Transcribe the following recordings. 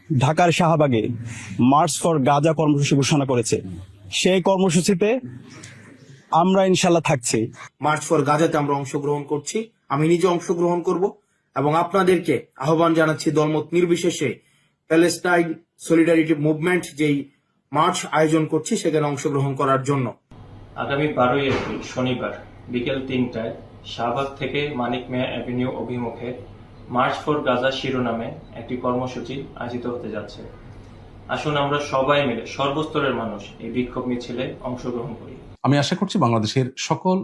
ঢাকার শাহবাগে March for Gaza কর্মসূচি ঘোষণা করেছে। সেই কর্মসূচিতে আমরা ইনশাল্লাহ থাকছি। মার্চ ফর গাজাতে আমরা অংশগ্রহণ করছি, আমি নিজে অংশগ্রহণ করব এবং আপনাদেরকে আহ্বান জানাচ্ছি দলমত নির্বিশেষে প্যালেস্টাইন সলিডারিটি মুভমেন্ট যেই মার্চ আয়োজন করছি সেখানে অংশগ্রহণ করার জন্য। আগামী 12ই এপ্রিল শনিবার বিকেল 3টায় শাহবাগ থেকে মানিক মিয়া অ্যাভিনিউ অভিমুখে মার্চ ফর গাজা শিরোনামে একটি কর্মসূচি আয়োজিত হতে যাচ্ছে। আসুন আমরা সবাই মিলে সর্বস্তরের মানুষ এই বিক্ষোভ মিছিলে অংশগ্রহণ করি। আমি আশা করছি বাংলাদেশের সকল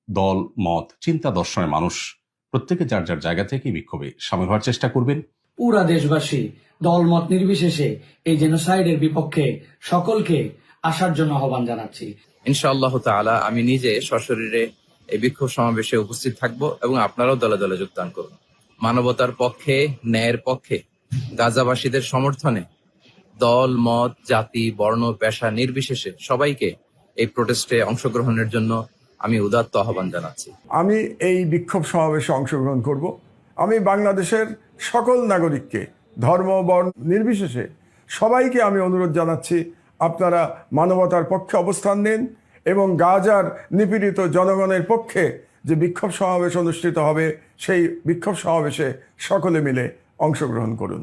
দল মত চিন্তা দর্শনের মানুষ প্রত্যেকে যার যার জায়গা থেকে বিক্ষোভে সামিল হওয়ার চেষ্টা করবেন। পুরা দেশবাসী দলমত নির্বিশেষে এই জেনোসাইডের বিপক্ষে সকলকে আসার জন্য আহ্বান জানাচ্ছি। ইনশাআল্লাহ তাআলা আমি নিজে সশরীরে এই বিক্ষোভ সমাবেশে উপস্থিত থাকব এবং আপনারাও দলে দলে যোগদান করুন। মানবতার পক্ষে, ন্যায়ের পক্ষে, গাজাবাসীদের সমর্থনে দল মত জাতি বর্ণ পেশা নির্বিশেষে সবাইকে এই প্রোটেস্টে অংশগ্রহণের জন্য আমি উদাত্ত আহ্বান জানাচ্ছি। আমি এই বিক্ষোভ সমাবেশে অংশগ্রহণ করব। আমি বাংলাদেশের সকল নাগরিককে ধর্ম বর্ণ নির্বিশেষে সবাইকে আমি অনুরোধ জানাচ্ছি, আপনারা মানবতার পক্ষে অবস্থান নেন এবং গাজার নিপীড়িত জনগণের পক্ষে যে বিক্ষোভ সমাবেশ অনুষ্ঠিত হবে সেই বিক্ষোভ সমাবেশে সকলে মিলে অংশগ্রহণ করুন।